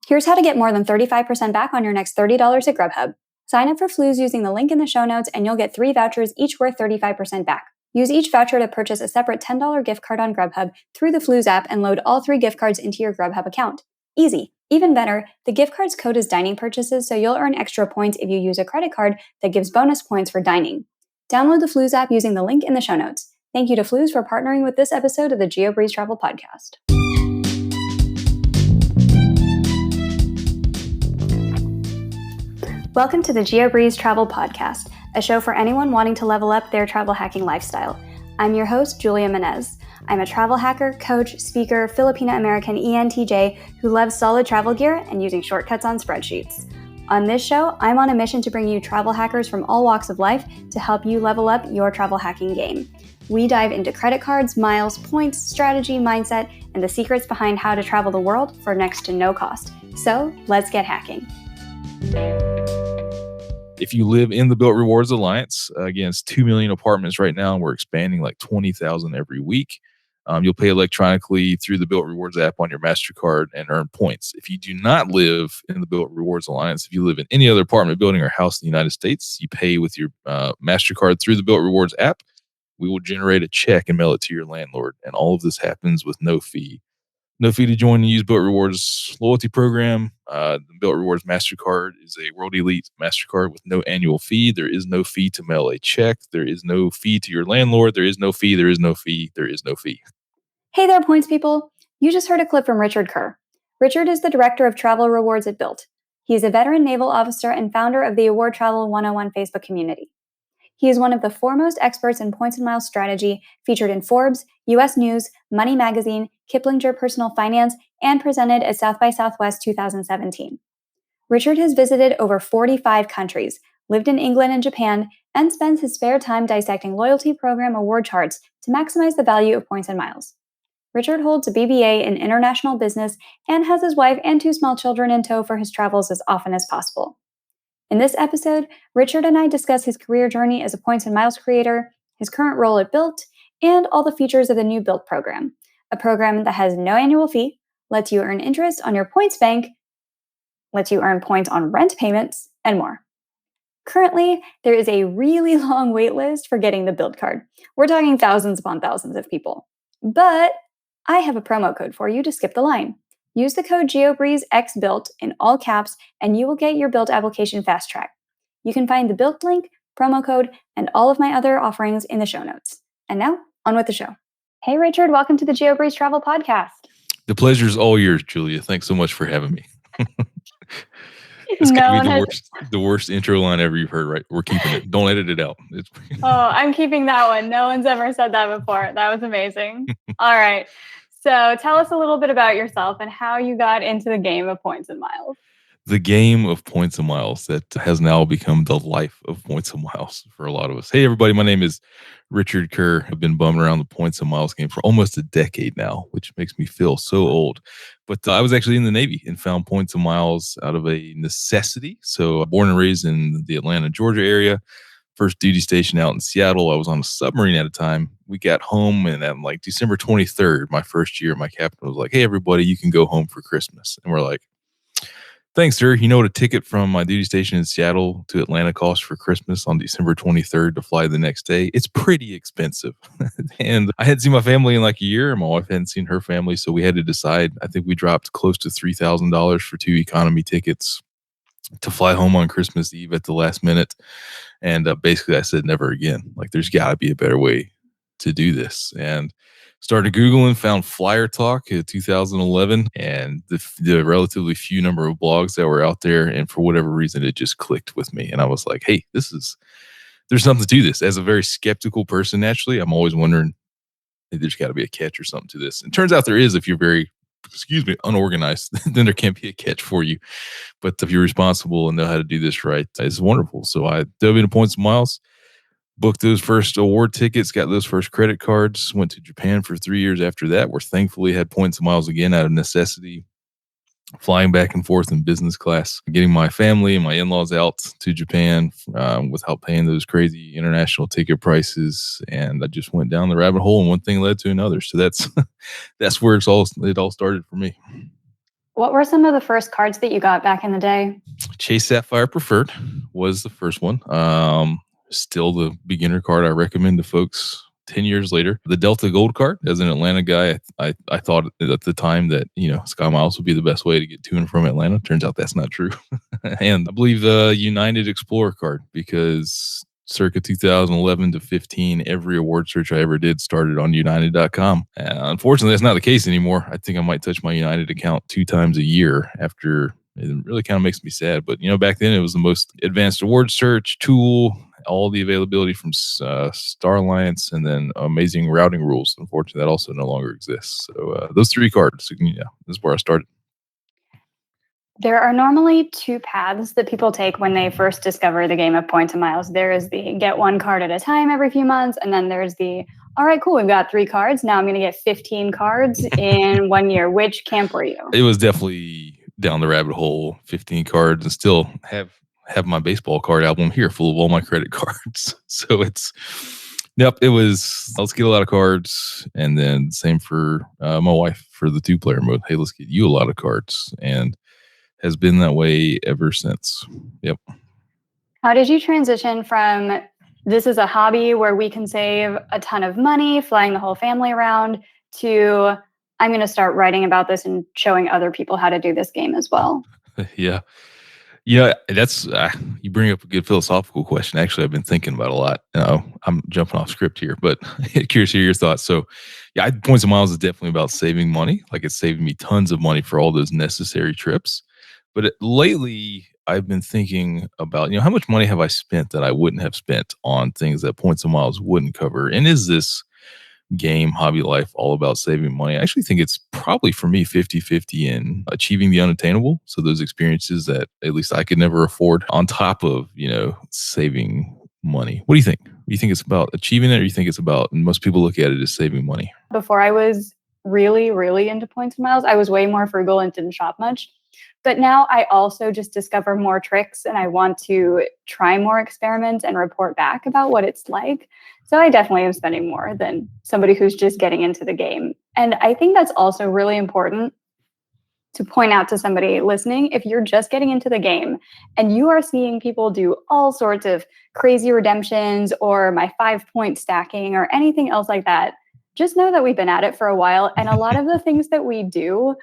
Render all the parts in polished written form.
Here's how to get more than 35% back on your next $30 at Grubhub. Sign up for Flues using the link in the show notes and you'll get 3 vouchers, each worth 35% back. Use each voucher to purchase a separate $10 gift card on Grubhub through the Flues app and load all 3 gift cards into your Grubhub account. Easy. Even better, the gift card's code is dining purchases, so you'll earn extra points if you use a credit card that gives bonus points for dining. Download the Flues app using the link in the show notes. Thank you to Flues for partnering with this episode of the Geobreeze Travel Podcast. Welcome to the Geobreeze Travel Podcast, a show for anyone wanting to level up their travel hacking lifestyle. I'm your host, Julia Menez. I'm a travel hacker, coach, speaker, Filipino-American ENTJ who loves solid travel gear and using shortcuts on spreadsheets. On this show, I'm on a mission to bring you travel hackers from all walks of life to help you level up your travel hacking game. We dive into credit cards, miles, points, strategy, mindset, and the secrets behind how to travel the world for next to no cost. So, let's get hacking. If you live in the Bilt Rewards Alliance, again, it's 2 million apartments right now, and we're expanding like 20,000 every week. You'll pay electronically through the Bilt Rewards app on your Mastercard and earn points. If you do not live in the Bilt Rewards Alliance, if you live in any other apartment building or house in the United States, you pay with your Mastercard through the Bilt Rewards app. We will generate a check and mail it to your landlord. And all of this happens with no fee. No fee to join and use Bilt Rewards loyalty program. The Bilt Rewards Mastercard is a World Elite Mastercard with no annual fee. There is no fee to mail a check. There is no fee to your landlord. There is no fee. There is no fee. There is no fee. Hey there, points people. You just heard a clip from Richard Kerr. Richard is the director of travel rewards at Bilt. He is a veteran naval officer and founder of the Award Travel 101 Facebook community. He is one of the foremost experts in points and miles strategy, featured in Forbes, U.S. News, Money Magazine, Kiplinger Personal Finance, and presented at South by Southwest 2017. Richard has visited over 45 countries, lived in England and Japan, and spends his spare time dissecting loyalty program award charts to maximize the value of points and miles. Richard holds a BBA in international business and has his wife and 2 small children in tow for his travels as often as possible. In this episode, Richard and I discuss his career journey as a points and miles creator, his current role at Bilt, and all the features of the new Bilt program, a program that has no annual fee, lets you earn interest on your points bank, lets you earn points on rent payments, and more. Currently, there is a really long wait list for getting the Bilt card. We're talking thousands upon thousands of people. But I have a promo code for you to skip the line. Use the code GeobreezeXBilt in all caps, and you will get your Bilt application fast track. You can find the Bilt link, promo code, and all of my other offerings in the show notes. And now, on with the show. Hey, Richard, welcome to the Geobreeze Travel Podcast. The pleasure's all yours, Julia. Thanks so much for having me. It's going to be the worst intro line ever you've heard, right? We're keeping it. Don't edit it out. I'm keeping that one. No one's ever said that before. That was amazing. All right. So tell us a little bit about yourself and how you got into the game of points and miles. The game of points and miles that has now become the life of points and miles for a lot of us. Hey, everybody. My name is Richard Kerr. I've been bumming around the points and miles game for almost a decade now, which makes me feel so old. But I was actually in the Navy and found points and miles out of a necessity. So born and raised in the Atlanta, Georgia area. First duty station out in Seattle. I was on a submarine at a time. We got home, and on like December 23rd, my first year, my captain was like, "Hey, everybody, you can go home for Christmas." And we're like, "Thanks, sir. You know what a ticket from my duty station in Seattle to Atlanta costs for Christmas on December 23rd to fly the next day? It's pretty expensive." And I hadn't seen my family in like a year. My wife hadn't seen her family. So we had to decide. I think we dropped close to $3,000 for 2 economy tickets to fly home on Christmas Eve at the last minute. And basically I said, never again. Like, there's got to be a better way to do this. And started Googling, found Flyer Talk in 2011 and the relatively few number of blogs that were out there. And for whatever reason, it just clicked with me. And I was like, hey, there's something to this. As a very skeptical person, naturally, I'm always wondering, hey, there's got to be a catch or something to this. And turns out there is. If you're very unorganized, then there can't be a catch for you. But if you're responsible and know how to do this right, it's wonderful. So I dove into points and miles, booked those first award tickets, got those first credit cards, went to Japan for 3 years after that, where thankfully had points and miles again out of necessity, flying back and forth in business class, getting my family and my in-laws out to Japan without paying those crazy international ticket prices. And I just went down the rabbit hole, and one thing led to another. So that's where it all started for me. What were some of the first cards that you got back in the day? Chase Sapphire Preferred was the first one. Still the beginner card I recommend to folks 10 years later. The Delta Gold card, as an Atlanta guy, I thought at the time that, Sky Miles would be the best way to get to and from Atlanta. Turns out that's not true. And I believe the United Explorer card, because circa 2011 to 15, every award search I ever did started on United.com. Unfortunately, that's not the case anymore. I think I might touch my United account 2 times a year after. It really kind of makes me sad. But, back then it was the most advanced award search tool, all the availability from Star Alliance, and then amazing routing rules. Unfortunately, that also no longer exists. So those 3 cards, this is where I started. There are normally 2 paths that people take when they first discover the game of Points and Miles. There is the get 1 card at a time every few months, and then there's the, all right, cool, we've got 3 cards. Now I'm going to get 15 cards in 1 year. Which camp were you? It was definitely down the rabbit hole, 15 cards, and still have my baseball card album here full of all my credit cards. So it was, let's get a lot of cards. And then same for my wife for the 2-player mode. Hey, let's get you a lot of cards. And has been that way ever since. Yep. How did you transition from this is a hobby where we can save a ton of money flying the whole family around to I'm going to start writing about this and showing other people how to do this game as well? Yeah. That's you bring up a good philosophical question. Actually, I've been thinking about a lot. I'm jumping off script here, but curious to hear your thoughts. So, Points and Miles is definitely about saving money. Like, it's saving me tons of money for all those necessary trips. But lately, I've been thinking about, how much money have I spent that I wouldn't have spent on things that Points and Miles wouldn't cover? And is this game, hobby life, all about saving money? I actually think it's probably, for me, 50-50 in achieving the unattainable. So those experiences that at least I could never afford, on top of, saving money. What do you think? Do you think it's about achieving it, or you think it's about, most people look at it as saving money? Before I was really, really into Points and Miles, I was way more frugal and didn't shop much. But now I also just discover more tricks and I want to try more experiments and report back about what it's like. So I definitely am spending more than somebody who's just getting into the game. And I think that's also really important to point out to somebody listening. If you're just getting into the game and you are seeing people do all sorts of crazy redemptions or my 5-point stacking or anything else like that, just know that we've been at it for a while. And a lot of the things that we do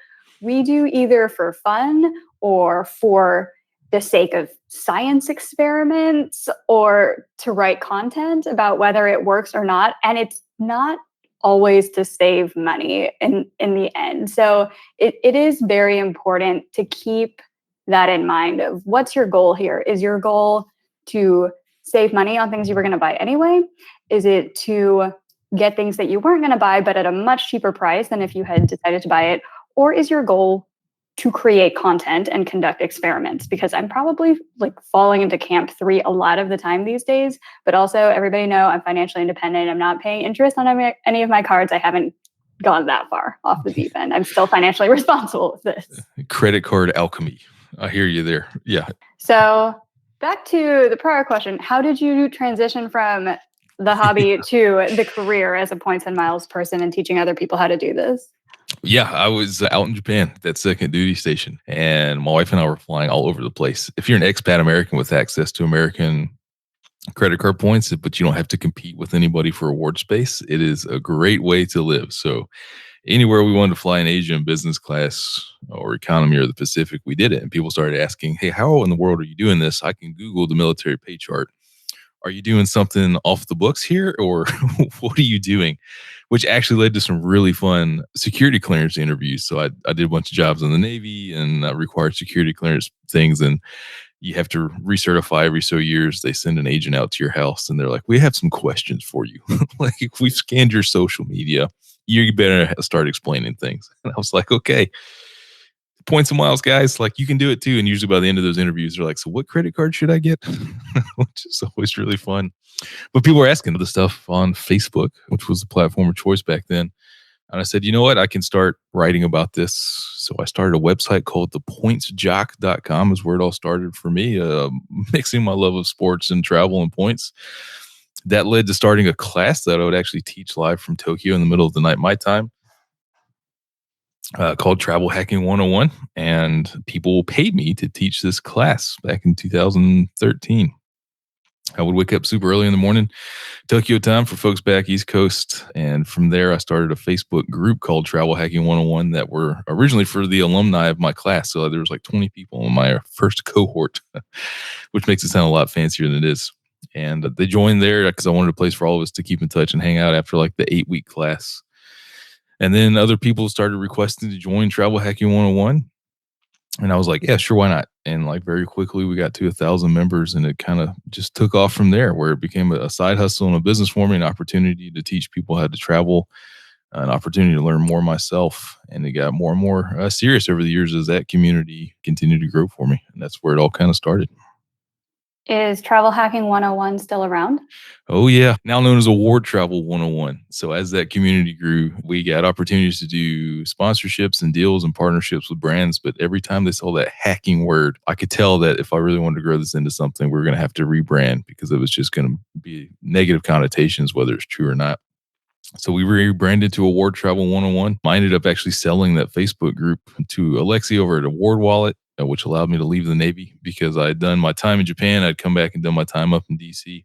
either for fun or for the sake of science experiments or to write content about whether it works or not. And it's not always to save money in the end. So it is very important to keep that in mind of what's your goal here. Is your goal to save money on things you were going to buy anyway? Is it to get things that you weren't going to buy, but at a much cheaper price than if you had decided to buy it? Or is your goal to create content and conduct experiments? Because I'm probably falling into camp 3 a lot of the time these days, but also everybody know I'm financially independent. I'm not paying interest on any of my cards. I haven't gone that far off the deep end. I'm still financially responsible with this. Credit card alchemy. I hear you there. Yeah. So back to the prior question, how did you transition from the hobby to the career as a Points and Miles person and teaching other people how to do this? Yeah, I was out in Japan at that second duty station, and my wife and I were flying all over the place. If you're an expat American with access to American credit card points, but you don't have to compete with anybody for award space, it is a great way to live. So anywhere we wanted to fly in Asia in business class or economy or the Pacific, we did it. And people started asking, hey, how in the world are you doing this? I can Google the military pay chart. Are you doing something off the books here, or what are you doing? Which actually led to some really fun security clearance interviews. So I did a bunch of jobs in the Navy and required security clearance things. And you have to recertify every so years. They send an agent out to your house and they're like, we have some questions for you. Like, if we've scanned your social media, you better start explaining things. And I was like, okay. Points and Miles, guys, like, you can do it too. And usually by the end of those interviews, they're like, so what credit card should I get? Which is always really fun. But people were asking the stuff on Facebook, which was the platform of choice back then. And I said, you know what? I can start writing about this. So I started a website called thepointsjock.com is where it all started for me, mixing my love of sports and travel and points. That led to starting a class that I would actually teach live from Tokyo in the middle of the night, my time. called Travel Hacking 101, and people paid me to teach this class back in 2013. I would wake up super early in the morning, Tokyo time for folks back East Coast. And from there, I started a Facebook group called Travel Hacking 101 that were originally for the alumni of my class. So there was like 20 people in my first cohort, which makes it sound a lot fancier than it is. And they joined there because I wanted a place for all of us to keep in touch and hang out after like the 8-week class. And then other people started requesting to join Travel Hacking 101. And I was like, yeah, sure, why not? And like very quickly, we got to 1,000 members, and it kind of just took off from there, where it became a side hustle and a business for me, an opportunity to teach people how to travel, an opportunity to learn more myself. And it got more and more serious over the years as that community continued to grow for me. And that's where it all kind of started. Is Travel Hacking 101 still around? Oh, yeah. Now known as Award Travel 101. So as that community grew, we got opportunities to do sponsorships and deals and partnerships with brands. But every time they saw that hacking word, I could tell that if I really wanted to grow this into something, we were going to have to rebrand, because it was just going to be negative connotations, whether it's true or not. So we rebranded to Award Travel 101. I ended up actually selling that Facebook group to Alexi over at Award Wallet, which allowed me to leave the Navy, because I had done my time in Japan. I'd come back and done my time up in DC.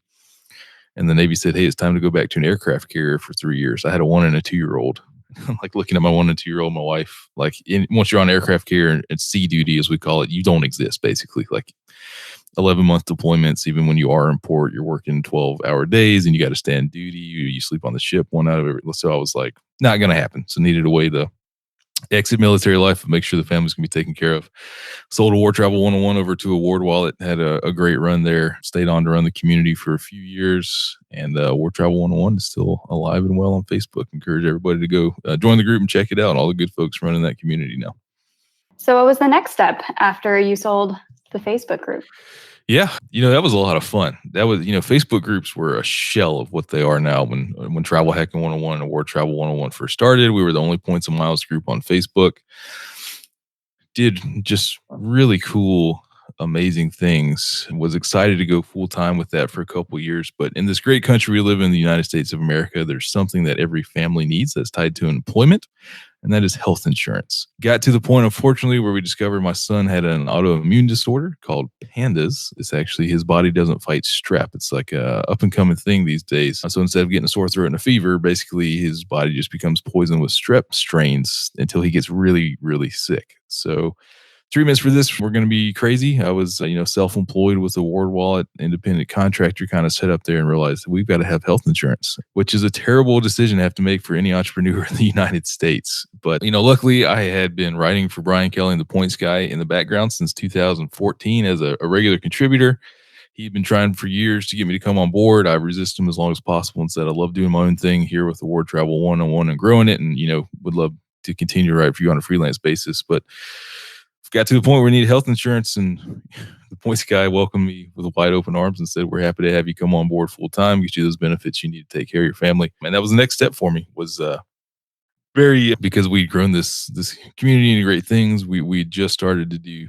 And the Navy said, hey, it's time to go back to an aircraft carrier for 3 years. I had a 1 and a 2-year-old. I'm like looking at my 1 and 2-year-old, my wife, like once you're on aircraft carrier and sea duty, as we call it, you don't exist basically. Like 11-month deployments, even when you are in port, you're working 12-hour days and you got to stay on duty. You sleep on the ship one out of every. So I was like, not going to happen. So needed a way to exit military life and make sure the family's going to be taken care of. Sold Award Travel 101 over to Award Wallet. Had a great run there. Stayed on to run the community for a few years. And Award Travel 101 is still alive and well on Facebook. Encourage everybody to go join the group and check it out. All the good folks running that community now. So what was the next step after you sold the Facebook group? Yeah, that was a lot of fun. That was, Facebook groups were a shell of what they are now. When Travel Hacking 101 and Award Travel 101 first started, we were the only Points and Miles group on Facebook. Did just really cool, amazing things. Was excited to go full time with that for a couple of years. But in this great country we live in, the United States of America, there's something that every family needs that's tied to employment, and that is health insurance. Got to the point, unfortunately, where we discovered my son had an autoimmune disorder called PANDAS. It's actually, his body doesn't fight strep. It's like a up and coming thing these days. So instead of getting a sore throat and a fever, basically his body just becomes poisoned with strep strains until he gets really, really sick. So treatments for this were going to be crazy. I was, self-employed with Award Wallet, independent contractor kind of set up there, and realized that we've got to have health insurance, which is a terrible decision to have to make for any entrepreneur in the United States. But, luckily I had been writing for Brian Kelly and the Points Guy in the background since 2014 as a regular contributor. He'd been trying for years to get me to come on board. I resisted him as long as possible and said, I love doing my own thing here with Award Travel 101 and growing it. And, would love to continue to write for you on a freelance basis. But got to the point where we needed health insurance, and the Points Guy welcomed me with wide open arms and said, we're happy to have you come on board full time, get you those benefits you need to take care of your family. And that was the next step for me, was because we'd grown this community into great things. We just started to do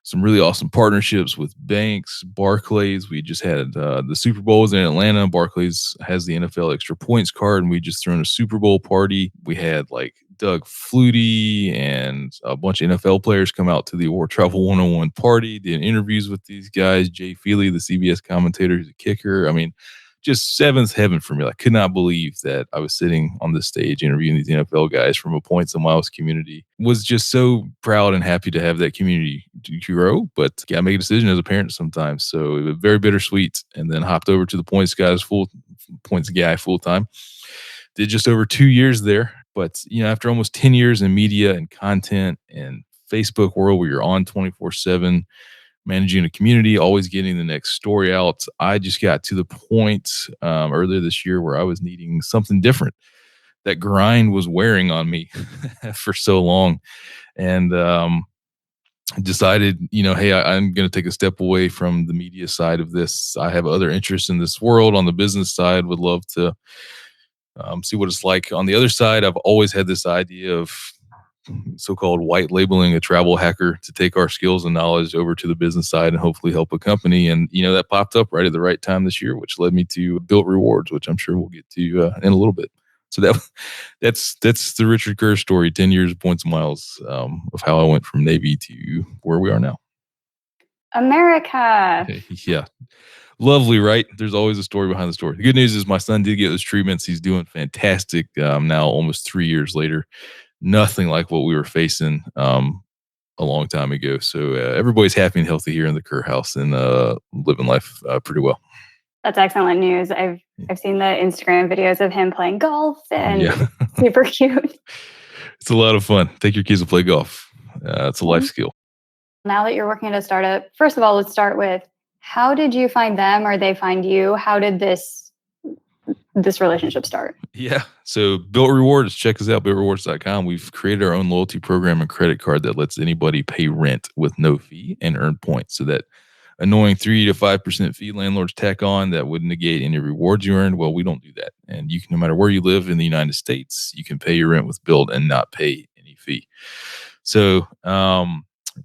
some really awesome partnerships with banks. Barclays, we just had the Super Bowl was in Atlanta. Barclays has the NFL extra points card, and we just thrown a Super Bowl party. We had like Doug Flutie and a bunch of NFL players come out to the Award Travel 101 party, did interviews with these guys. Jay Feely, the CBS commentator, who's a kicker. I mean, just seventh heaven for me. I could not believe that I was sitting on this stage interviewing these NFL guys from a Points and Miles community. Was just so proud and happy to have that community to grow, but got to make a decision as a parent sometimes. So it was very bittersweet, and then hopped over to the Points Guy full time. Did just over 2 years there. But, after almost 10 years in media and content and Facebook world where you're on 24/7, managing a community, always getting the next story out, I just got to the point earlier this year where I was needing something different. That grind was wearing on me for so long. And decided, hey, I'm going to take a step away from the media side of this. I have other interests in this world. On the business side, would love to see what it's like on the other side. I've always had this idea of so-called white labeling a travel hacker to take our skills and knowledge over to the business side and hopefully help a company. And, that popped up right at the right time this year, which led me to Bilt Rewards, which I'm sure we'll get to in a little bit. So that's the Richard Kerr story. 10 years, points and miles, of how I went from Navy to where we are now. America. Yeah. Lovely, right? There's always a story behind the story. The good news is my son did get those treatments. He's doing fantastic now, almost 3 years later. Nothing like what we were facing a long time ago. So everybody's happy and healthy here in the Kerr house and living life pretty well. That's excellent news. I've seen the Instagram videos of him playing golf and it's super cute. It's a lot of fun. Take your kids to play golf. It's a life skill. Now that you're working at a startup, first of all, let's start with how did you find them or they find you? How did this relationship start? Yeah. So Bilt Rewards, check us out, BiltRewards.com. We've created our own loyalty program and credit card that lets anybody pay rent with no fee and earn points. So that annoying 3 to 5% fee landlords tack on that would negate any rewards you earned. Well, we don't do that. And you can, no matter where you live in the United States, you can pay your rent with Bilt and not pay any fee. So,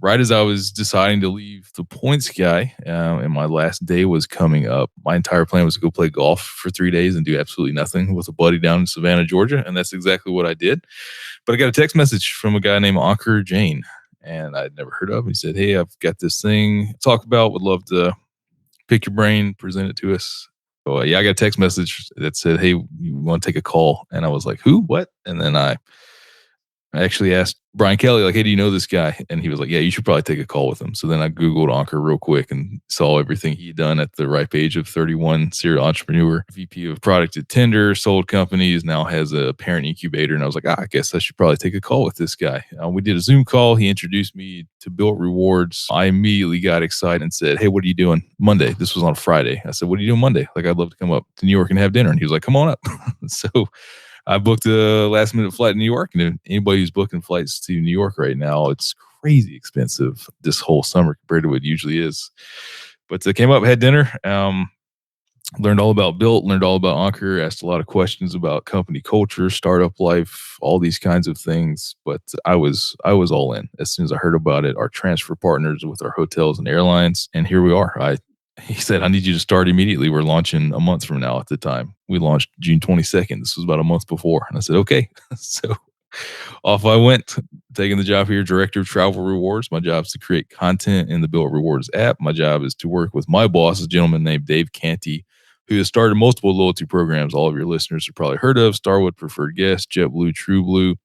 right as I was deciding to leave the points guy, and my last day was coming up, my entire plan was to go play golf for 3 days and do absolutely nothing with a buddy down in Savannah, Georgia. And that's exactly what I did. But I got a text message from a guy named Ankur Jane, and I'd never heard of him. He said, "Hey, I've got this thing to talk about. Would love to pick your brain, present it to us." So, I got a text message that said, "Hey, you want to take a call?" And I was like, "Who? What?" And then I actually asked Brian Kelly, like, "Hey, do you know this guy?" And he was like, "Yeah, you should probably take a call with him." So then I Googled Ankur real quick and saw everything he'd done at the ripe age of 31, serial entrepreneur, VP of product at Tinder, sold companies, now has a parent incubator. And I was like, I guess I should probably take a call with this guy. We did a Zoom call. He introduced me to Bilt Rewards. I immediately got excited and said, "Hey, what are you doing Monday?" This was on a Friday. I said, "What are you doing Monday? Like, I'd love to come up to New York and have dinner." And he was like, "Come on up." So I booked a last minute flight to New York, and anybody who's booking flights to New York right now, it's crazy expensive this whole summer compared to what it usually is. But I came up, had dinner, learned all about Bilt, learned all about Ankur, asked a lot of questions about company culture, startup life, all these kinds of things. But I was all in as soon as I heard about it. Our transfer partners with our hotels and airlines, and here we are. He said, "I need you to start immediately. We're launching a month from now." At the time, we launched June 22nd. This was about a month before. And I said, "Okay." So off I went, taking the job here, director of travel rewards. My job is to create content in the Bilt Rewards app. My job is to work with my boss, a gentleman named Dave Canty, who has started multiple loyalty programs. All of your listeners have probably heard of Starwood Preferred Guest, JetBlue, TrueBlue.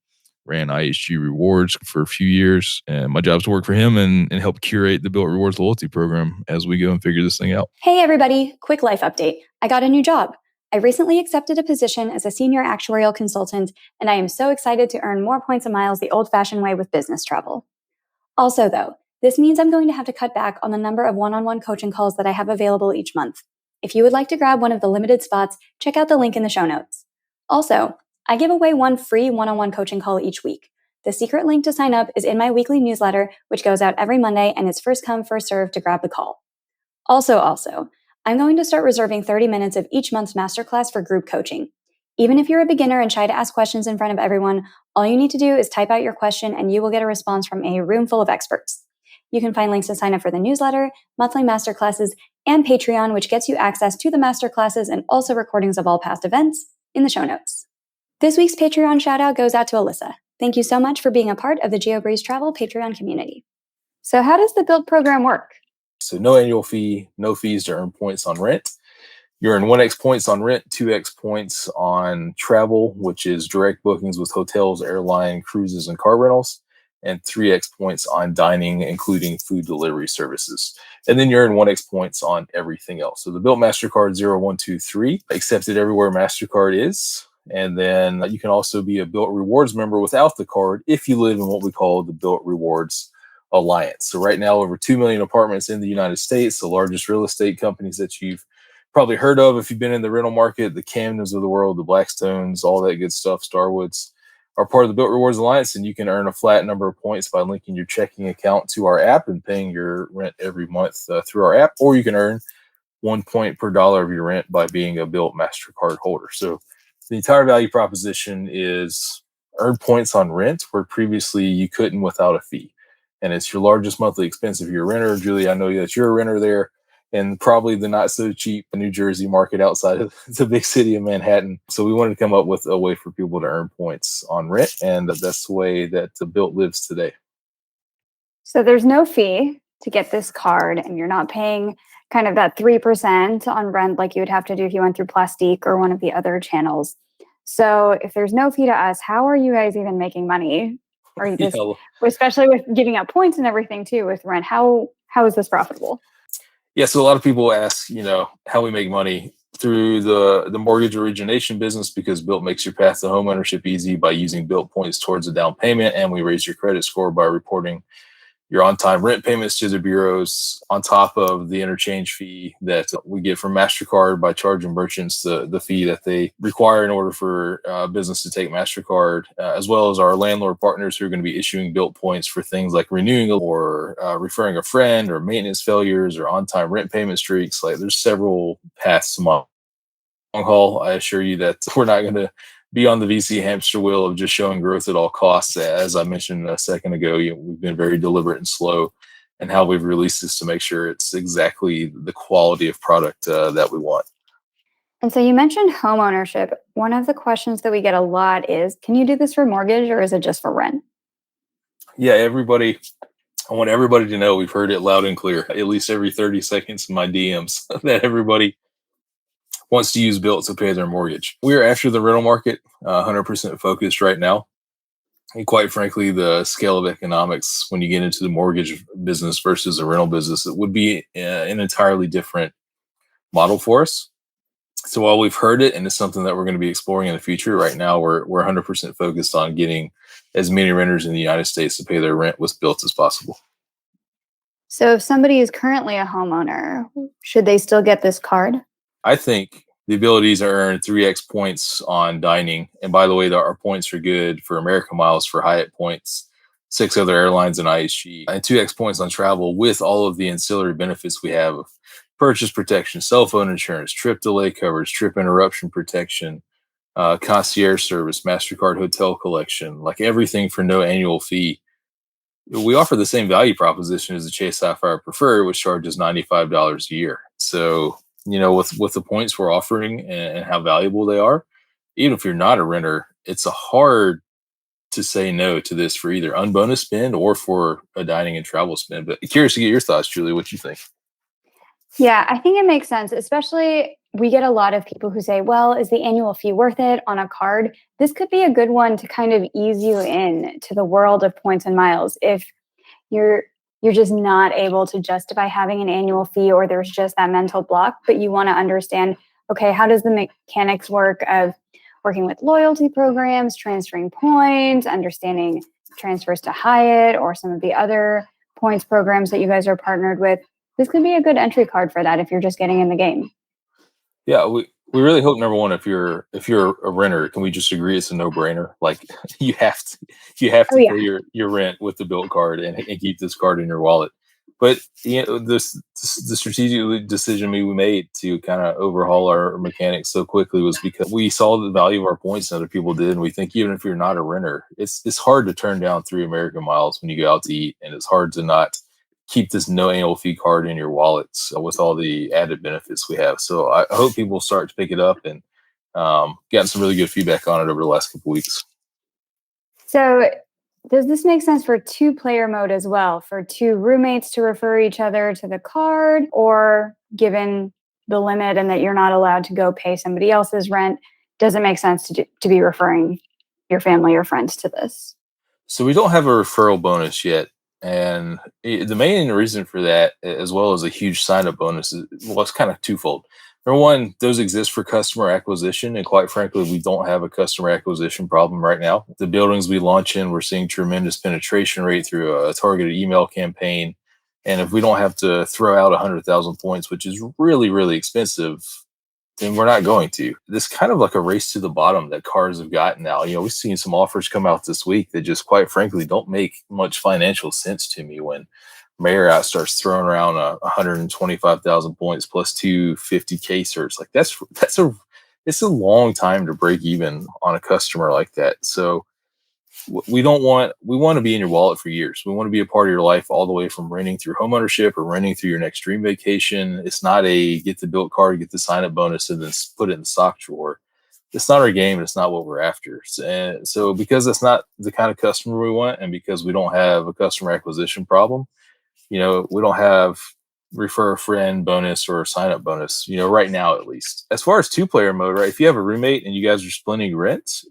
Ran IHG Rewards for a few years. And my job is to work for him and help curate the Bilt Rewards loyalty program as we go and figure this thing out. Hey, everybody. Quick life update. I got a new job. I recently accepted a position as a senior actuarial consultant, and I am so excited to earn more points and miles the old-fashioned way with business travel. Also, though, this means I'm going to have to cut back on the number of one-on-one coaching calls that I have available each month. If you would like to grab one of the limited spots, check out the link in the show notes. Also, I give away one free one-on-one coaching call each week. The secret link to sign up is in my weekly newsletter, which goes out every Monday, and it's first come, first serve to grab the call. Also, I'm going to start reserving 30 minutes of each month's masterclass for group coaching. Even if you're a beginner and shy to ask questions in front of everyone, all you need to do is type out your question and you will get a response from a room full of experts. You can find links to sign up for the newsletter, monthly masterclasses, and Patreon, which gets you access to the masterclasses and also recordings of all past events in the show notes. This week's Patreon shoutout goes out to Alyssa. Thank you so much for being a part of the Geobreeze Travel Patreon community. So how does the Bilt program work? So no annual fee, no fees to earn points on rent. You earn 1x points on rent, 2x points on travel, which is direct bookings with hotels, airline, cruises, and car rentals, and 3x points on dining, including food delivery services. And then you earn 1x points on everything else. So the Bilt Mastercard 0123, accepted everywhere Mastercard is. And then you can also be a Bilt Rewards member without the card if you live in what we call the Bilt Rewards Alliance. So right now, over 2 million apartments in the United States, the largest real estate companies that you've probably heard of if you've been in the rental market, the Camdens of the world, the Blackstones, all that good stuff, Starwoods, are part of the Bilt Rewards Alliance, and you can earn a flat number of points by linking your checking account to our app and paying your rent every month through our app, or you can earn 1 point per dollar of your rent by being a Bilt Mastercard holder. So the entire value proposition is earn points on rent where previously you couldn't without a fee. And it's your largest monthly expense if you're a renter. Julie, I know that you're a renter there. and probably the not so cheap New Jersey market outside of the big city of Manhattan. So we wanted to come up with a way for people to earn points on rent, and that's the way that the Bilt lives today. So there's no fee to get this card, and you're not paying kind of that 3% on rent like you would have to do if you went through Plastique or one of the other channels. So if there's no fee to us, how are you guys even making money? Are you just, Yeah, especially with giving out points and everything too with rent, how is this profitable? yeah. So a lot of people ask, how we make money through the mortgage origination business, because Bilt makes your path to homeownership easy by using Bilt points towards a down payment, and we raise your credit score by reporting your on-time rent payments to the bureaus, on top of the interchange fee that we get from Mastercard by charging merchants the fee that they require in order for business to take Mastercard, as well as our landlord partners who are going to be issuing Bilt points for things like renewing or referring a friend, or maintenance failures, or on-time rent payment streaks. Like, there's several paths to long haul. I assure you that we're not going to be on the VC hamster wheel of just showing growth at all costs. As I mentioned a second ago, we've been very deliberate and slow in how we've released this to make sure it's exactly the quality of product that we want. And so you mentioned home ownership. One of the questions that we get a lot is, can you do this for mortgage or is it just for rent? Yeah, I want everybody to know we've heard it loud and clear, at least every 30 seconds in my DMs, that everybody wants to use Bilt to pay their mortgage. We're after the rental market, 100% focused right now. And quite frankly, the scale of economics when you get into the mortgage business versus the rental business, it would be an entirely different model for us. So while we've heard it and it's something that we're going to be exploring in the future, right now we're 100% focused on getting as many renters in the United States to pay their rent with Bilt as possible. So if somebody is currently a homeowner, should they still get this card? I think the ability to earn 3x points on dining, and by the way, our points are good for American Miles, for Hyatt points, 6 other airlines, and IHG, and 2x points on travel with all of the ancillary benefits we have of purchase protection, cell phone insurance, trip delay coverage, trip interruption protection, concierge service, Mastercard hotel collection, like everything for no annual fee. We offer the same value proposition as the Chase Sapphire Preferred, which charges $95 a year. So, with the points we're offering and how valuable they are, even if you're not a renter, it's hard to say no to this for either unbonus spend or for a dining and travel spend. But curious to get your thoughts, Julie. What you think? Yeah, I think it makes sense. Especially, we get a lot of people who say, well, is the annual fee worth it on a card? This could be a good one to kind of ease you in to the world of points and miles. If you're just not able to justify having an annual fee, or there's just that mental block, but you want to understand, okay, how does the mechanics work of working with loyalty programs, transferring points, understanding transfers to Hyatt or some of the other points programs that you guys are partnered with? This could be a good entry card for that if you're just getting in the game. Yeah, we really hope, number one, if you're a renter, can we just agree it's a no brainer? Like, you have to Yeah. pay your rent with the Bilt card and keep this card in your wallet. But the strategic decision we made to kind of overhaul our mechanics so quickly was because we saw the value of our points and other people did, and we think even if you're not a renter, it's hard to turn down 3 American Miles when you go out to eat, and it's hard to not keep this no annual fee card in your wallets with all the added benefits we have. So I hope people start to pick it up, and gotten some really good feedback on it over the last couple weeks. So does this make sense for 2-player mode as well, for 2 roommates to refer each other to the card, or given the limit and that you're not allowed to go pay somebody else's rent, does it make sense to be referring your family or friends to this? So we don't have a referral bonus yet. And the main reason for that, as well as a huge sign-up bonus, it's kind of twofold. Number one, those exist for customer acquisition, and quite frankly, we don't have a customer acquisition problem right now. The buildings we launch in, we're seeing tremendous penetration rate through a targeted email campaign. And if we don't have to throw out 100,000 points, which is really, really expensive, then we're not going to. This kind of like a race to the bottom that cars have gotten now. We've seen some offers come out this week that just quite frankly don't make much financial sense to me, when Marriott starts throwing around 125,000 points plus 250K certs. Like, it's a long time to break even on a customer like that. So we want to be in your wallet for years. We want to be a part of your life all the way from renting through homeownership or renting through your next dream vacation. It's not a get the Bilt card, get the sign up bonus, and then put it in the sock drawer. It's not our game. And it's not what we're after. So because that's not the kind of customer we want, and because we don't have a customer acquisition problem, we don't have refer a friend bonus or sign up bonus, right now, at least. As far as 2-player mode, right? If you have a roommate and you guys are splitting rents,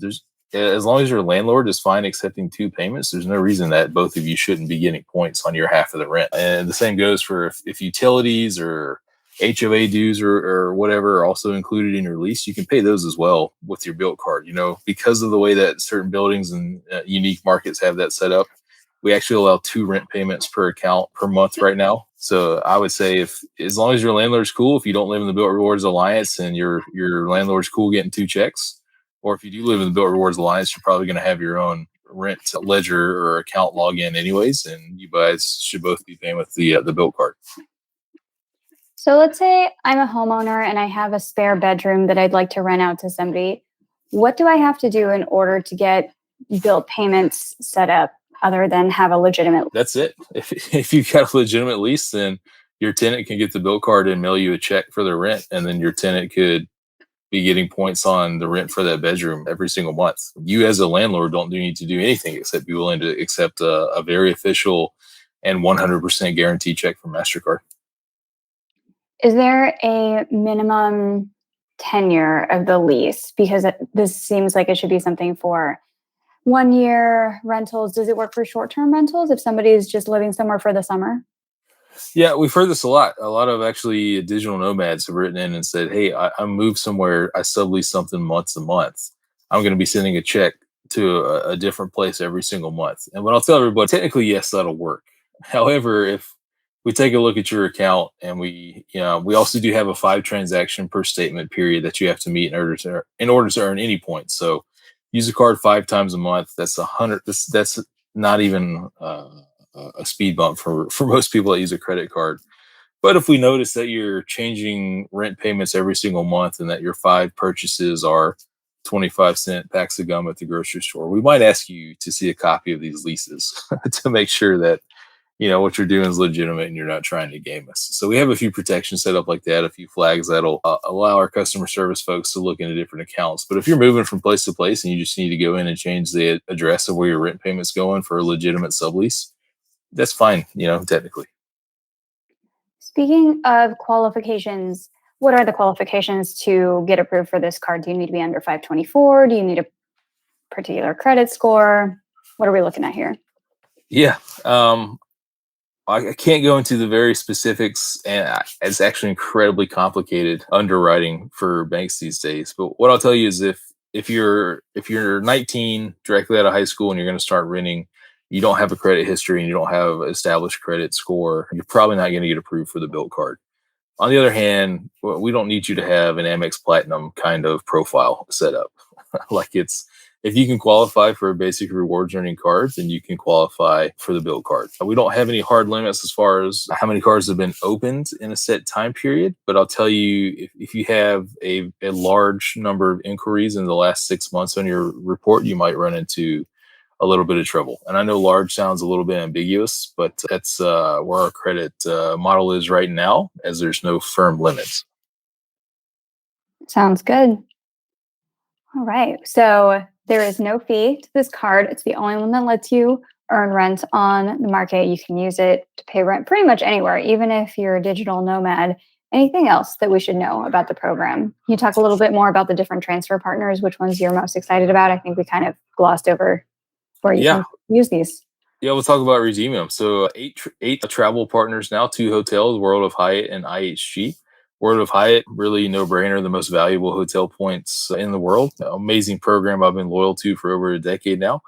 as long as your landlord is fine accepting 2 payments, there's no reason that both of you shouldn't be getting points on your half of the rent. And the same goes for if utilities or HOA dues or whatever are also included in your lease, you can pay those as well with your Bilt card. Because of the way that certain buildings and unique markets have that set up, we actually allow 2 rent payments per account per month right now. So I would say as long as your landlord's cool, if you don't live in the Bilt Rewards Alliance and your landlord's cool getting 2 checks, or if you do live in the Bilt Rewards Alliance, you're probably going to have your own rent ledger or account login anyways, and you guys should both be paying with the Bilt card. So let's say I'm a homeowner and I have a spare bedroom that I'd like to rent out to somebody. What do I have to do in order to get Bilt payments set up other than have a legitimate? That's it. If you've got a legitimate lease, then your tenant can get the Bilt card and mail you a check for the rent, and then your tenant could be getting points on the rent for that bedroom every single month. You as a landlord don't need to do anything except be willing to accept a very official and 100% guaranteed check from Mastercard. Is there a minimum tenure of the lease? Because this seems like it should be something for 1-year rentals. Does it work for short-term rentals if somebody's just living somewhere for the summer? Yeah, we've heard this a lot. A lot of actually digital nomads have written in and said, hey, I moved somewhere. I sublease something month to month. I'm going to be sending a check to a different place every single month. And what I'll tell everybody, technically, yes, that'll work. However, if we take a look at your account and we also do have a 5 transaction per statement period that you have to meet in order to earn any points. So use a card 5 times a month. That's 100. That's not even a speed bump for most people that use a credit card. But if we notice that you're changing rent payments every single month and that your 5 purchases are 25-cent packs of gum at the grocery store, we might ask you to see a copy of these leases to make sure that what you're doing is legitimate and you're not trying to game us. So we have a few protections set up like that, a few flags that'll allow our customer service folks to look into different accounts. But if you're moving from place to place and you just need to go in and change the address of where your rent payment's going for a legitimate sublease, that's fine, technically. Speaking of qualifications, what are the qualifications to get approved for this card? Do you need to be under 524? Do you need a particular credit score? What are we looking at here? Yeah. I can't go into the very specifics, and it's actually incredibly complicated underwriting for banks these days. But what I'll tell you is if you're 19, directly out of high school, and you're going to start renting, you don't have a credit history and you don't have established credit score, you're probably not going to get approved for the Bilt card. On the other hand, we don't need you to have an Amex Platinum kind of profile set up. If you can qualify for a basic rewards earning card, then you can qualify for the Bilt card. We don't have any hard limits as far as how many cards have been opened in a set time period. But I'll tell you, if you have a large number of inquiries in the last 6 months on your report, you might run into a little bit of trouble. And I know large sounds a little bit ambiguous, but that's where our credit model is right now, as there's no firm limits. Sounds good. All right. So there is no fee to this card. It's the only one that lets you earn rent on the market. You can use it to pay rent pretty much anywhere, even if you're a digital nomad. Anything else that we should know about the program? Can you talk a little bit more about the different transfer partners, which ones you're most excited about? I think we kind of glossed over where you can use these. Yeah, we'll talk about redeeming them. So eight travel partners now, 2 hotels, World of Hyatt and IHG. World of Hyatt, really no-brainer, the most valuable hotel points in the world. Amazing program I've been loyal to for over a decade now.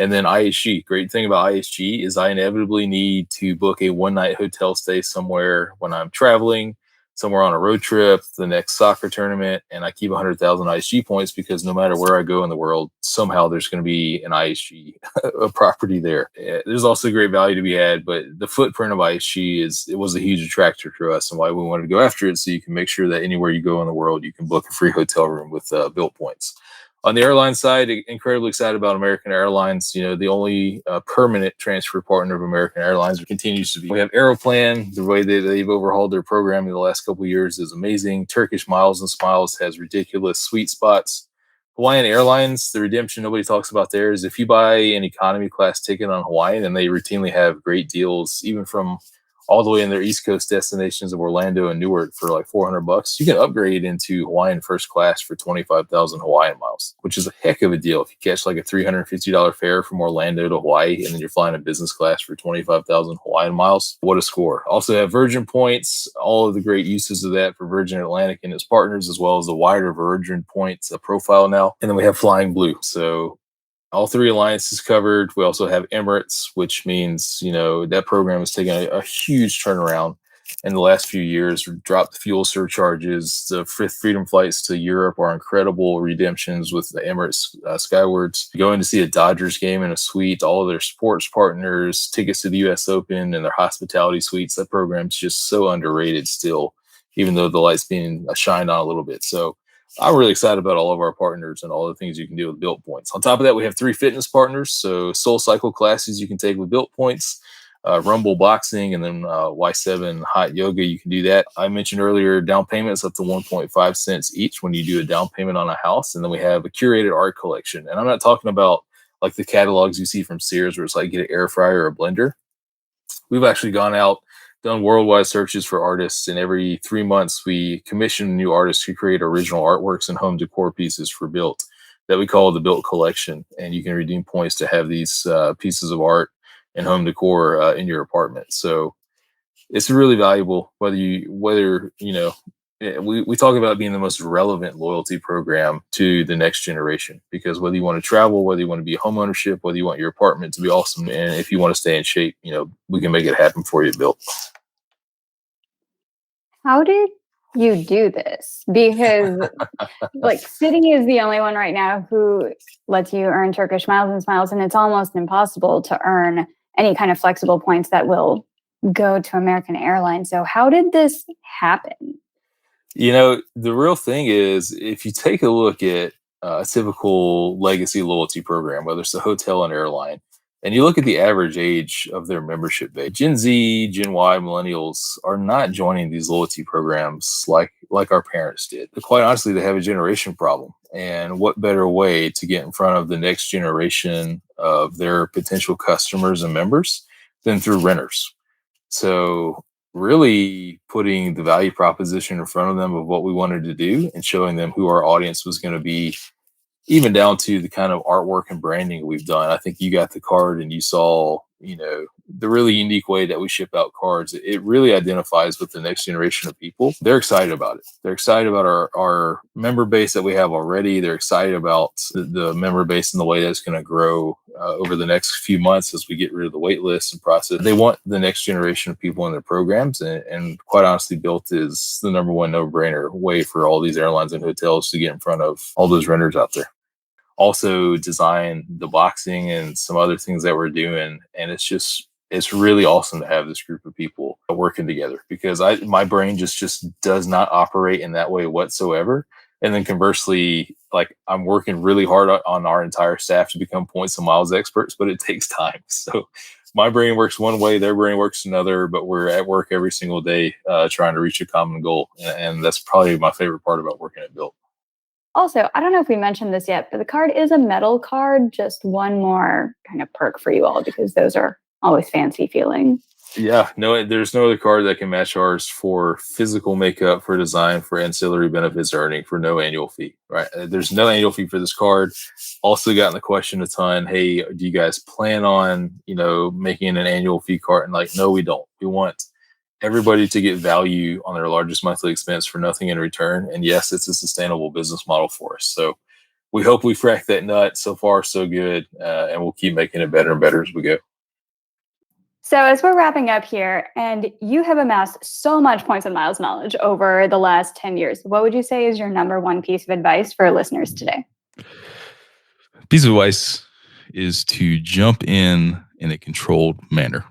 And then IHG. Great thing about IHG is I inevitably need to book a one-night hotel stay somewhere when I'm traveling, somewhere on a road trip, the next soccer tournament, and I keep 100,000 IHG points because no matter where I go in the world, somehow there's going to be an IHG property there. There's also great value to be had, but the footprint of IHG was a huge attractor to us and why we wanted to go after it, so you can make sure that anywhere you go in the world, you can book a free hotel room with Bilt points. On the airline side, incredibly excited about American Airlines. The only permanent transfer partner of American Airlines continues to be. We have Aeroplan. The way that they've overhauled their program in the last couple of years is amazing. Turkish Miles and Smiles has ridiculous sweet spots. Hawaiian Airlines, the redemption nobody talks about there is if you buy an economy class ticket on Hawaiian, and they routinely have great deals, even from all the way in their East Coast destinations of Orlando and Newark for like $400, you can upgrade into Hawaiian first class for 25,000 Hawaiian miles, which is a heck of a deal. If you catch like a $350 fare from Orlando to Hawaii, and then you're flying a business class for 25,000 Hawaiian miles, what a score. Also have Virgin points, all of the great uses of that for Virgin Atlantic and its partners, as well as the wider Virgin points profile now. And then we have Flying Blue. So all three alliances covered. We also have Emirates, which means, that program has taken a huge turnaround in the last few years. Dropped the fuel surcharges. The freedom flights to Europe are incredible redemptions with the Emirates Skywards. Going to see a Dodgers game in a suite, all of their sports partners, tickets to the U.S. Open and their hospitality suites. That program's just so underrated still, even though the light's being shined on a little bit. So I'm really excited about all of our partners and all the things you can do with Bilt points. On top of that, we have 3 fitness partners. So Soul Cycle classes you can take with Bilt points, Rumble Boxing, and then Y7 Hot Yoga. You can do that. I mentioned earlier down payments up to 1.5 cents each when you do a down payment on a house. And then we have a curated art collection. And I'm not talking about like the catalogs you see from Sears where it's like get an air fryer or a blender. We've actually gone out, done worldwide searches for artists, and every 3 months we commission new artists to create original artworks and home decor pieces for Bilt that we call the Bilt Collection. And you can redeem points to have these pieces of art and home decor in your apartment. So it's really valuable. We talk about being the most relevant loyalty program to the next generation, because whether you want to travel, whether you want to be home ownership, whether you want your apartment to be awesome, and if you want to stay in shape, we can make it happen for you at Bilt. How did you do this? Because like Citi is the only one right now who lets you earn Turkish Miles and Smiles, and it's almost impossible to earn any kind of flexible points that will go to American Airlines. So how did this happen? The real thing is, if you take a look at a typical legacy loyalty program, whether it's a hotel and airline, and you look at the average age of their membership base, Gen Z, Gen Y, millennials are not joining these loyalty programs like our parents did. But quite honestly, they have a generation problem. And what better way to get in front of the next generation of their potential customers and members than through renters? So really putting the value proposition in front of them of what we wanted to do and showing them who our audience was going to be, even down to the kind of artwork and branding we've done. I think you got the card and you saw, the really unique way that we ship out cards. It really identifies with the next generation of people. They're excited about it. They're excited about our member base that we have already. They're excited about the member base and the way that's going to grow over the next few months as we get rid of the wait list and process. They want the next generation of people in their programs. And quite honestly, Bilt is the number one no-brainer way for all these airlines and hotels to get in front of all those renters out there. Also design the boxing and some other things that we're doing. And it's really awesome to have this group of people working together, because my brain just does not operate in that way whatsoever. And then conversely, like I'm working really hard on our entire staff to become points and miles experts, but it takes time. So my brain works one way, their brain works another, but we're at work every single day trying to reach a common goal. And that's probably my favorite part about working at Bilt. Also, I don't know if we mentioned this yet, but the card is a metal card. Just one more kind of perk for you all, because those are always fancy feeling. Yeah, no, there's no other card that can match ours for physical makeup, for design, for ancillary benefits earning, for no annual fee, right? There's no annual fee for this card. Also gotten the question a ton, hey, do you guys plan on, making an annual fee card? And like, no, we don't. We want everybody to get value on their largest monthly expense for nothing in return. And yes, it's a sustainable business model for us. So we hope we cracked that nut. So far, so good. And we'll keep making it better and better as we go. So as we're wrapping up here, and you have amassed so much points and miles knowledge over the last 10 years, what would you say is your number one piece of advice for listeners today? Piece of advice is to jump in a controlled manner.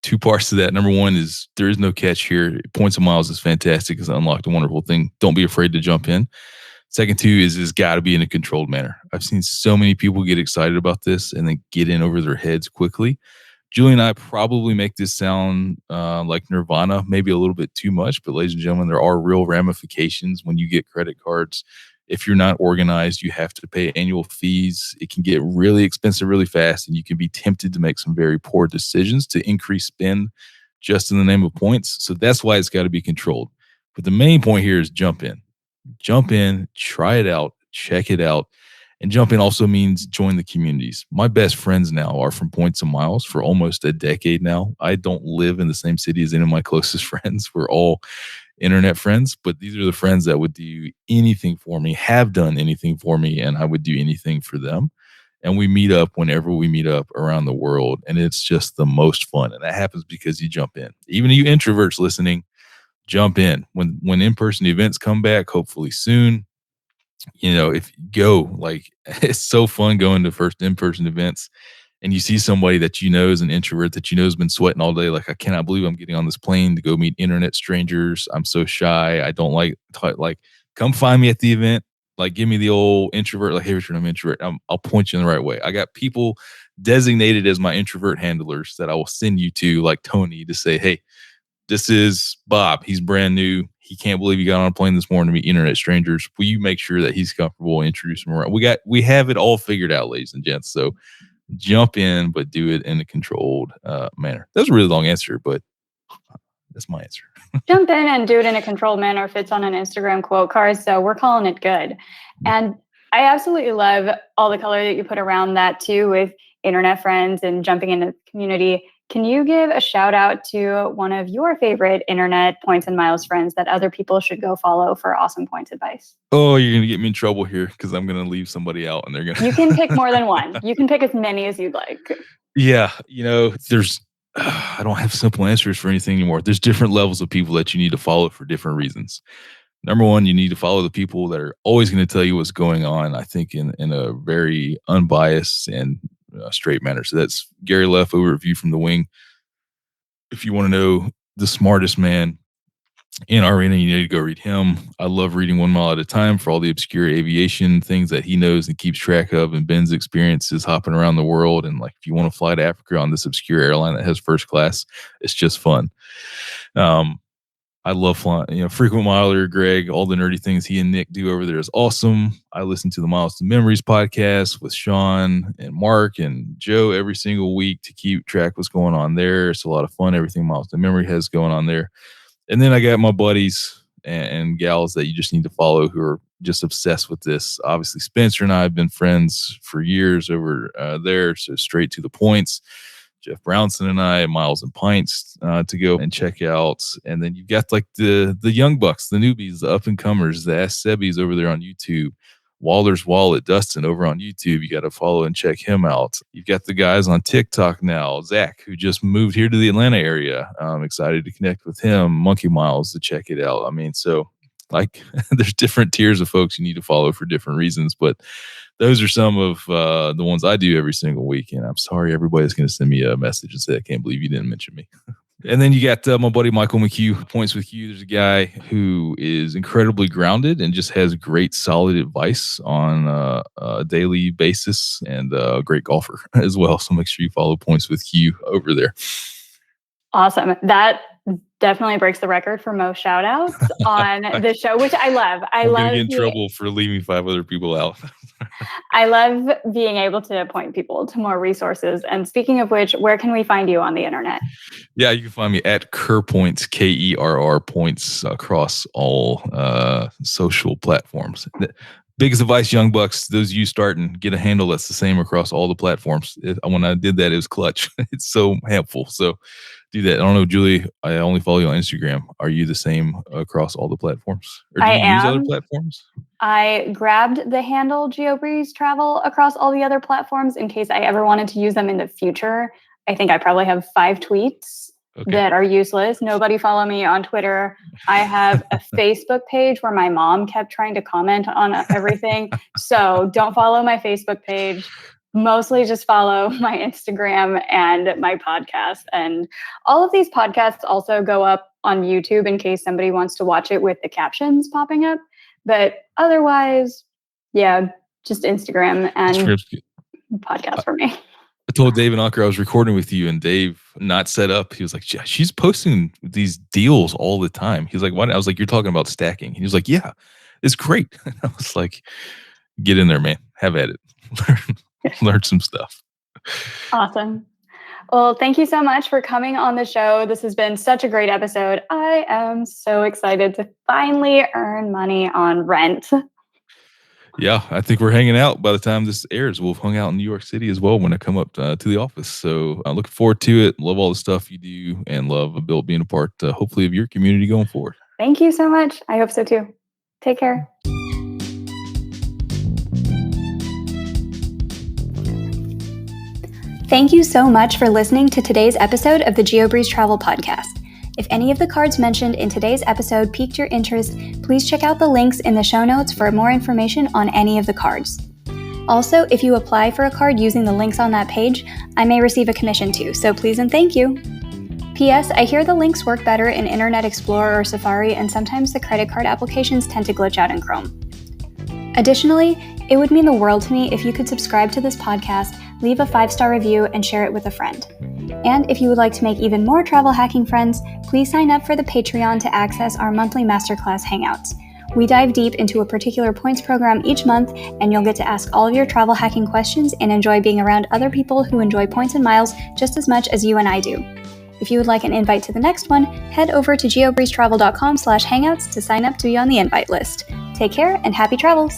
2 parts to that. Number one is there is no catch here. Points and miles is fantastic. It's unlocked a wonderful thing. Don't be afraid to jump in. Second two is got to be in a controlled manner. I've seen so many people get excited about this and then get in over their heads quickly. Julie and I probably make this sound like nirvana, maybe a little bit too much, but ladies and gentlemen, there are real ramifications when you get credit cards. If you're not organized, you have to pay annual fees. It can get really expensive really fast, and you can be tempted to make some very poor decisions to increase spend just in the name of points. So that's why it's got to be controlled. But the main point here is jump in. Jump in, try it out, check it out. And jump in also means join the communities. My best friends now are from Points and Miles for almost a decade now. I don't live in the same city as any of my closest friends. We're all internet friends, but these are the friends that would do anything for me, have done anything for me, and I would do anything for them. And we meet up whenever we meet up around the world, and it's just the most fun. And that happens because you jump in. Even you introverts listening, jump in. When in-person events come back, hopefully soon, if you go, like, it's so fun going to first in-person events and you see somebody that is an introvert that has been sweating all day. Like, I cannot believe I'm getting on this plane to go meet internet strangers. I'm so shy. I don't like, come find me at the event. Like, give me the old introvert. Like, hey, Richard, I'm introvert. I'll point you in the right way. I got people designated as my introvert handlers that I will send you to, like Tony, to say, hey, this is Bob. He's brand new. He can't believe he got on a plane this morning to meet internet strangers. Will you make sure that he's comfortable and introduce him around? We have it all figured out, ladies and gents. So jump in, but do it in a controlled manner. That was a really long answer, but that's my answer. Jump in and do it in a controlled manner fits on an Instagram quote card, so we're calling it good. And I absolutely love all the color that you put around that too, with internet friends and jumping into the community. Can you give a shout out to one of your favorite internet Points and Miles friends that other people should go follow for awesome points advice? Oh, you're going to get me in trouble here because I'm going to leave somebody out and they're going to... You can pick more than one. You can pick as many as you'd like. Yeah. There's... I don't have simple answers for anything anymore. There's different levels of people that you need to follow for different reasons. Number one, you need to follow the people that are always going to tell you what's going on, I think, in a very unbiased and straight manner. So that's Gary Leff, Overview from the Wing. If you want to know the smartest man in our arena, you need to go read him. I love reading 1 Mile at a Time for all the obscure aviation things that he knows and keeps track of, and Ben's experiences hopping around the world. And like, if you want to fly to Africa on this obscure airline that has first class, it's just fun. I love flying, Frequent Miler, Greg, all the nerdy things he and Nick do over there is awesome. I listen to the Miles to Memories podcast with Sean and Mark and Joe every single week to keep track what's going on there. It's a lot of fun. Everything Miles to Memory has going on there. And then I got my buddies and gals that you just need to follow who are just obsessed with this. Obviously, Spencer and I have been friends for years over there. So straight to the points. Jeff Brownson and I, Miles and Pints to go and check out. And then you've got like the young bucks, the newbies, the up and comers, the Ask Sebbies over there on YouTube. Waller's Wallet, Dustin over on YouTube. You got to follow and check him out. You've got the guys on TikTok now. Zach, who just moved here to the Atlanta area. I'm excited to connect with him. Monkey Miles to check it out. I mean, so like there's different tiers of folks you need to follow for different reasons, but those are some of the ones I do every single week. And I'm sorry, everybody's going to send me a message and say, I can't believe you didn't mention me. And then you got my buddy Michael McHugh, Points with You. There's a guy who is incredibly grounded and just has great, solid advice on a daily basis, and a great golfer as well. So make sure you follow Points with You over there. Awesome. That definitely breaks the record for most shout outs on the show, which I love. I'm going to get in trouble for leaving 5 other people out. I love being able to point people to more resources. And speaking of which, where can we find you on the internet? Yeah, you can find me at Kerr Points, Kerr Points, across all social platforms. Biggest advice, young bucks, those of you starting, get a handle that's the same across all the platforms. When I did that, it was clutch. It's so helpful. So do that. I don't know, Julie, I only follow you on Instagram. Are you the same across all the platforms? Or do you use other platforms? I grabbed the handle Geobreeze Travel across all the other platforms in case I ever wanted to use them in the future. I think I probably have 5 tweets that are useless. Nobody follow me on Twitter. I have a Facebook page where my mom kept trying to comment on everything. So don't follow my Facebook page. Mostly just follow my Instagram and my podcast. And all of these podcasts also go up on YouTube in case somebody wants to watch it with the captions popping up. But otherwise, yeah, just Instagram and Instagram's good. podcast for me. I told Dave and Ankur I was recording with you, and Dave, not set up, he was like, "Yeah, she's posting these deals all the time." He's like, "What?" I was like, "You're talking about stacking." He was like, "Yeah, it's great." And I was like, "Get in there, man. Have at it. Learn some stuff." Awesome. Well, thank you so much for coming on the show. This has been such a great episode. I am so excited to finally earn money on rent. Yeah, I think we're hanging out by the time this airs. We'll have hung out in New York City as well when I come up to the office. So I'm looking forward to it. Love all the stuff you do and love Bilt being a part, hopefully, of your community going forward. Thank you so much. I hope so too. Take care. Thank you so much for listening to today's episode of the Geobreeze Travel Podcast. If any of the cards mentioned in today's episode piqued your interest, please check out the links in the show notes for more information on any of the cards. Also, if you apply for a card using the links on that page, I may receive a commission too, so please and thank you. P.S. I hear the links work better in Internet Explorer or Safari, and sometimes the credit card applications tend to glitch out in Chrome. Additionally, it would mean the world to me if you could subscribe to this podcast, leave a 5-star review, and share it with a friend. And if you would like to make even more travel hacking friends, please sign up for the Patreon to access our monthly masterclass hangouts. We dive deep into a particular points program each month, and you'll get to ask all of your travel hacking questions and enjoy being around other people who enjoy points and miles just as much as you and I do. If you would like an invite to the next one, head over to geobreezetravel.com/hangouts to sign up to be on the invite list. Take care and happy travels!